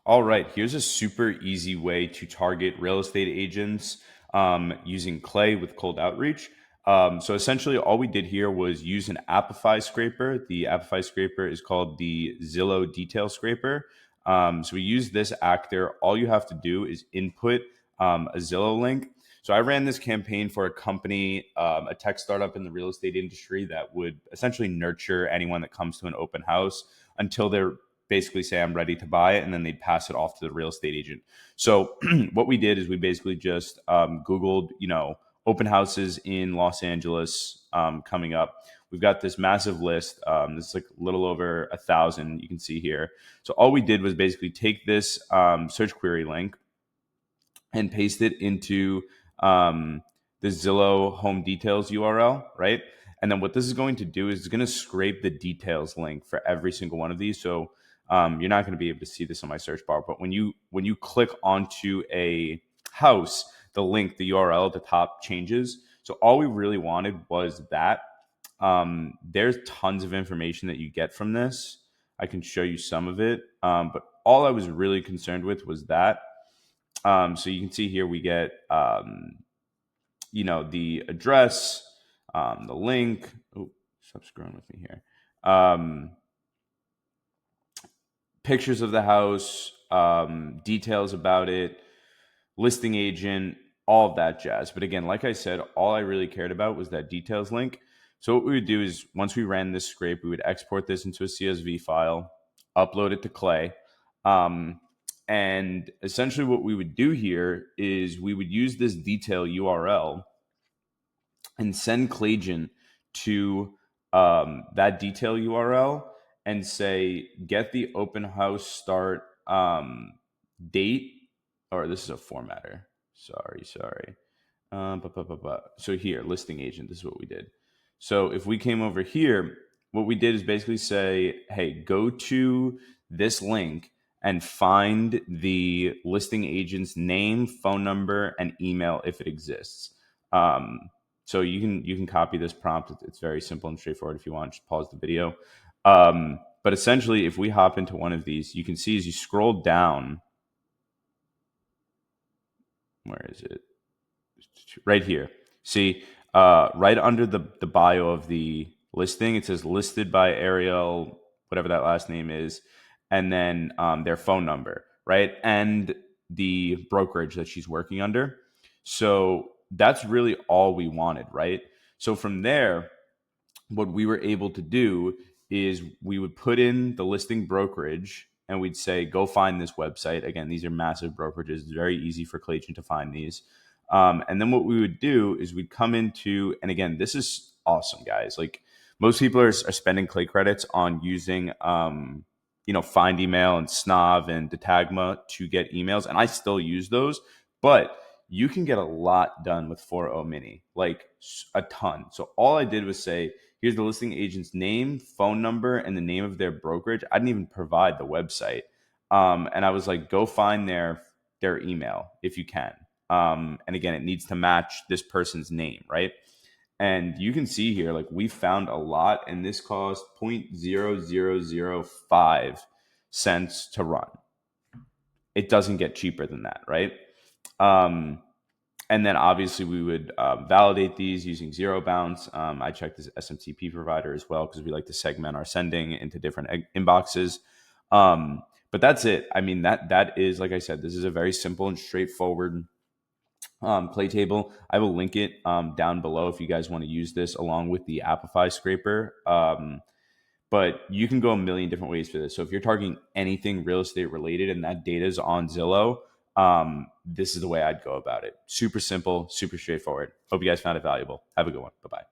All right, here's a super easy way to target real estate agents using Clay with cold outreach. So essentially, all we did here was use an Apify scraper. The Apify scraper is called the Zillow Detail Scraper. So we use this actor. All you have to do is input a Zillow link. So I ran this campaign for a company, a tech startup in the real estate industry that would essentially nurture anyone that comes to an open house until they're basically say I'm ready to buy it, and then they'd pass it off to the real estate agent. So what we did is we basically just Googled, open houses in Los Angeles coming up. We've got this massive list. This is like a little over 1,000. You can see here. So all we did was basically take this search query link and paste it into the Zillow home details URL, right? And then what this is going to do is it's going to scrape the details link for every single one of these. So you're not going to be able to see this on my search bar, but when you click onto a house, the link, the URL at the top changes. So all we really wanted was that. There's tons of information that you get from this. I can show you some of it, but all I was really concerned with was that. So you can see here we get, the address, the link. Oh, stop scrolling with me here. Pictures of the house, details about it, listing agent, all of that jazz. But again, like I said, all I really cared about was that details link. So what we would do is once we ran this scrape, we would export this into a CSV file, upload it to Clay. And essentially what we would do here is we would use this detail URL and send Claygen to that detail URL and say, get the open house start date, or this is a formatter. Sorry. So here, listing agent, this is what we did. So if we came over here, what we did is basically say, hey, go to this link and find the listing agent's name, phone number, and email if it exists. So you can copy this prompt. It's very simple and straightforward. If you want, just pause the video. But essentially, if we hop into one of these, you can see as you scroll down, where is it? Right here. See, right under the bio of the listing, it says listed by Ariel, whatever that last name is, and then their phone number, right? And the brokerage that she's working under. So that's really all we wanted, right? So from there, what we were able to do is we would put in the listing brokerage and we'd say, go find this website. Again, these are massive brokerages. It's very easy for Clayton to find these. And then what we would do is we'd come into, and again, this is awesome, guys. Like most people are spending Clay credits on using, Find Email and Snob and Datagma to get emails. And I still use those, but you can get a lot done with 4.0 Mini, like a ton. So all I did was say, here's the listing agent's name, phone number, and the name of their brokerage. I didn't even provide the website. And I was like, go find their email if you can. And again, it needs to match this person's name, right? And you can see here, like we found a lot, and this cost 0.0005 cents to run. It doesn't get cheaper than that, right? And then obviously we would validate these using zero bounce. I checked this SMTP provider as well because we like to segment our sending into different inboxes. But that's it. I mean, that is, like I said, this is a very simple and straightforward Clay table. I will link it down below if you guys want to use this along with the Apify scraper. But you can go a million different ways for this. So if you're targeting anything real estate related and that data is on Zillow, this is the way I'd go about it. Super simple, super straightforward. Hope you guys found it valuable. Have a good one. Bye-bye.